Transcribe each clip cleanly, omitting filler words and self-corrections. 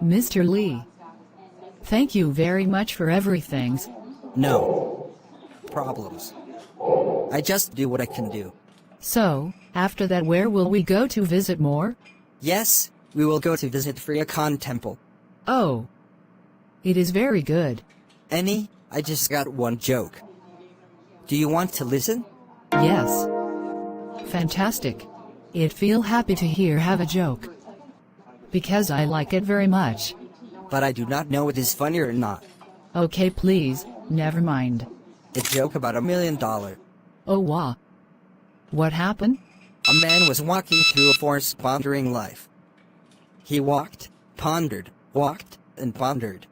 Mr. Lee. Thank you very much for everything. No problems. I just do what I can do. So, after that where will we go to visit more? Yes, we will go to visit Preah Temple. Oh. It is very good. Annie, I just got one joke. Do you want to listen? Yes. Fantastic. It feel happy to hear have a joke. Because I like it very much. But I do not know it is funny or not. Okay, please, never mind. A joke about $1 million. Oh wow. What happened? A man was walking through a forest pondering life. He walked, pondered, walked, and pondered.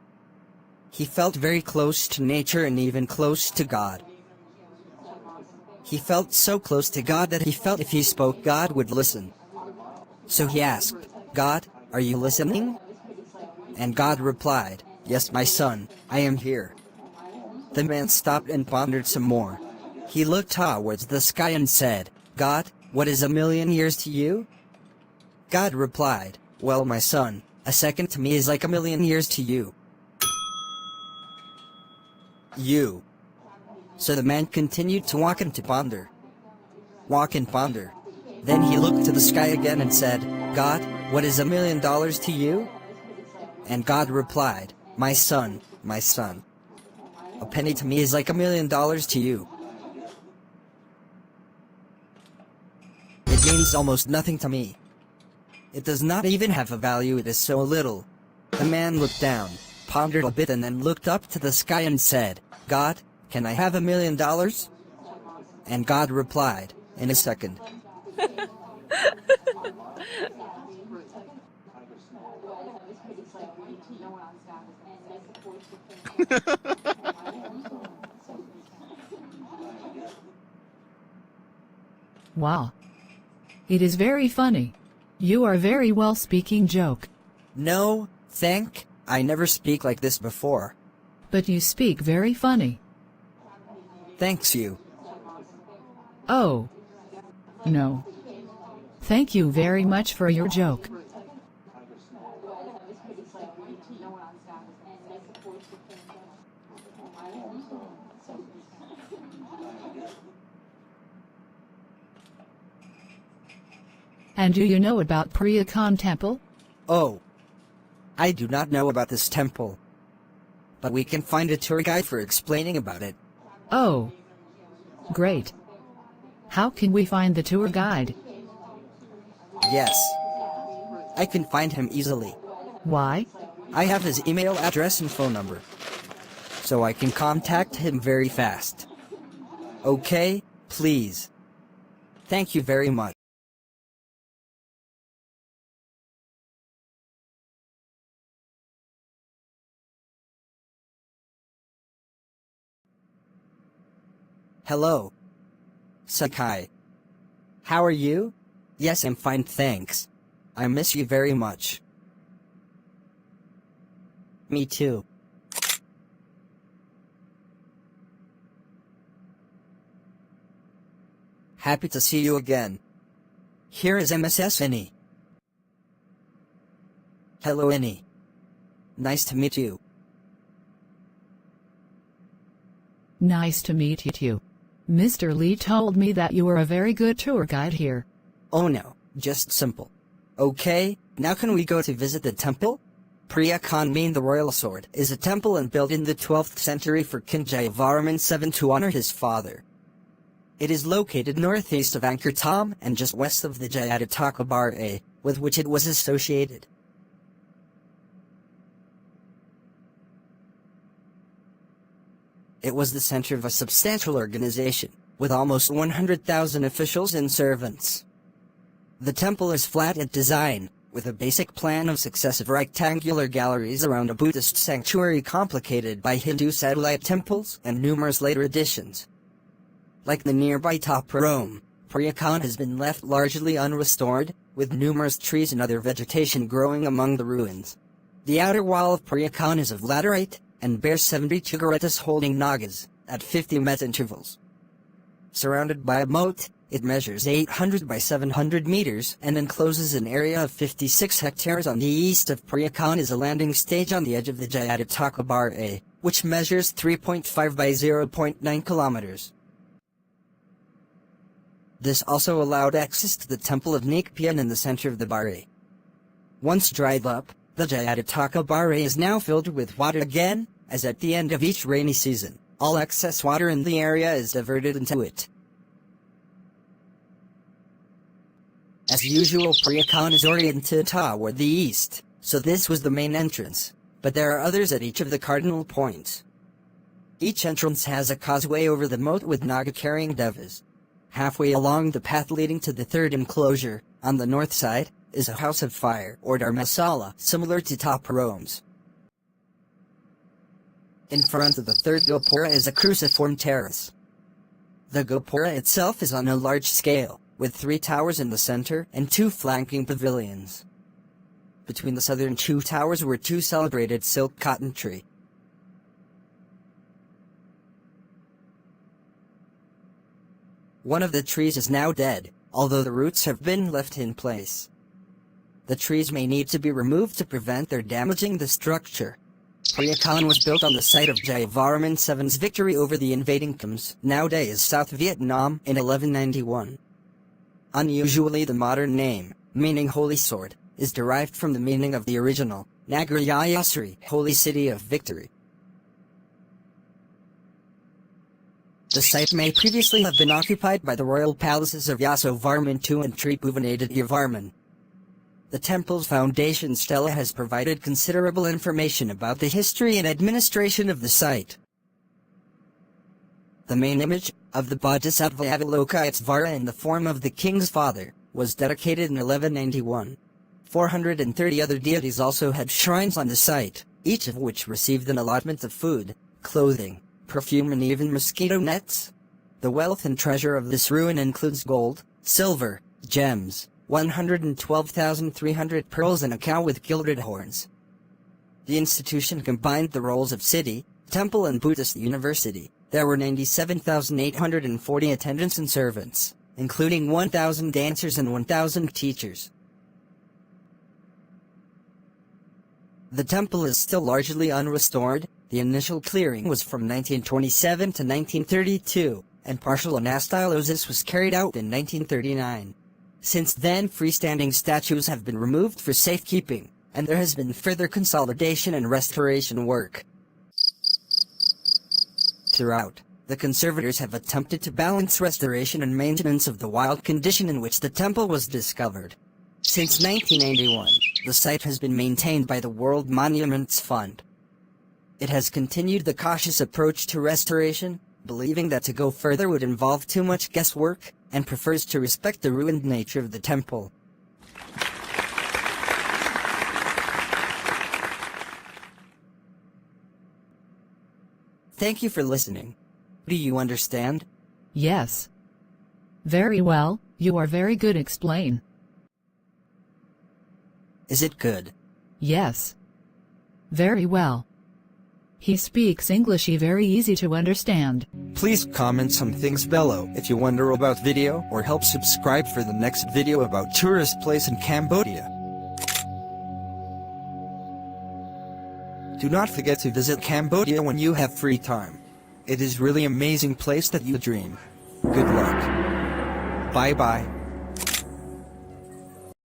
He felt very close to nature and even close to God. He felt so close to God that he felt if he spoke God would listen. So he asked, God, are you listening? And God replied, yes, my son, I am here. The man stopped and pondered some more. He looked towards the sky and said, God, what is 1,000,000 years to you? God replied, well, my son, a second to me is like 1,000,000 years to you. So the man continued to walk and to ponder. Walk and ponder. Then he looked to the sky again and said, God, what is $1,000,000 to you? And God replied, my son, a penny to me is like $1,000,000 to you. It means almost nothing to me. It does not even have a value, it is so little. The man looked down, pondered a bit and then looked up to the sky and said, God, can I have $1,000,000? And God replied, in a second. Wow. It is very funny. You are very well speaking joke. No, I never speak like this before. But you speak very funny. Thanks you. Oh. No. Thank you very much for your joke. And do you know about Preah Temple? Oh. I do not know about this temple. But we can find a tour guide for explaining about it. Oh. Great. How can we find the tour guide? Yes. I can find him easily. Why? I have his email address and phone number. So I can contact him very fast. Okay, please. Thank you very much. Hello. Sakai. How are you? Yes, I'm fine, thanks. I miss you very much. Me too. Happy to see you again. Here is MSS Annie. Hello Annie. Nice to meet you. Nice to meet you too. Mr. Lee told me that you are a very good tour guide here. Oh no, just simple. Okay, now can we go to visit the temple? Preah mean the royal sword is a temple and built in the 12th century for King Jayavarman VII to honor his father. It is located northeast of Angkor and just west of the Jayataka Bar with which it was associated. It was the center of a substantial organization, with almost 100,000 officials and servants. The temple is flat in design, with a basic plan of successive rectangular galleries around a Buddhist sanctuary complicated by Hindu satellite temples and numerous later additions. Like the nearby Prom, Preah has been left largely unrestored, with numerous trees and other vegetation growing among the ruins. The outer wall of Preah is of laterite, and bears 72 goretas holding nagas, at 50 met intervals. Surrounded by a moat, It measures 800 by 700 meters and encloses an area of 56 hectares. On the east of Preah is a landing stage on the edge of the Jayataka Barre, which measures 3.5 by 0.9 kilometers. This also allowed access to the temple of Nikpian in the center of the Barre. Once dried up, the Jayataka Barre is now filled with water again, as at the end of each rainy season, all excess water in the area is diverted into it. As usual, Preah is oriented toward the east, so this was the main entrance, but there are others at each of the cardinal points. Each entrance has a causeway over the moat with naga-carrying devas. Halfway along the path leading to the third enclosure, on the north side, is a house of fire or dharmasala, similar to Taparomes. In front of the third gopura is a cruciform terrace. The gopura itself is on a large scale, with 3 towers in the center and 2 flanking pavilions. Between the southern 2 towers were 2 celebrated silk cotton tree. One of the trees is now dead, although the roots have been left in place. The trees may need to be removed to prevent their damaging the structure. Preah was built on the site of Jayavarman IV's victory over the invading Khms, nowadays South Vietnam, in 1191. Unusually, the modern name, meaning Holy Sword, is derived from the meaning of the original, Nagarayasri, Holy City of Victory. The site may previously have been occupied by the royal palaces of Yasovarman II and Tribhuvanadityavarman. The temple's foundation stela has provided considerable information about the history and administration of the site. The main image, of the Bodhisattva Avalokitesvara in the form of the king's father, was dedicated in 1191. 430 other deities also had shrines on the site, each of which received an allotment of food, clothing, perfume and even mosquito nets. The wealth and treasure of this ruin includes gold, silver, gems, 112,300 pearls and a cow with gilded horns. The institution combined the roles of city, temple and Buddhist university. There were 97,840 attendants and servants, including 1,000 dancers and 1,000 teachers. The temple is still largely unrestored. The initial clearing was from 1927 to 1932, and partial anastylosis was carried out in 1939. Since then, freestanding statues have been removed for safekeeping, and there has been further consolidation and restoration work. Throughout, the conservators have attempted to balance restoration and maintenance of the wild condition in which the temple was discovered. Since 1981, the site has been maintained by the World Monuments Fund. It has continued the cautious approach to restoration, believing that to go further would involve too much guesswork, and prefers to respect the ruined nature of the temple. Thank you for listening. Do you understand? Yes. Very well, you are very good explain. Is it good? Yes. Very well. He speaks Englishy very easy to understand. Please comment some things below if you wonder about video or help subscribe for the next video about tourist place in Cambodia. Do not forget to visit Cambodia when you have free time. It is really amazing place that you dream. Good luck. Bye bye.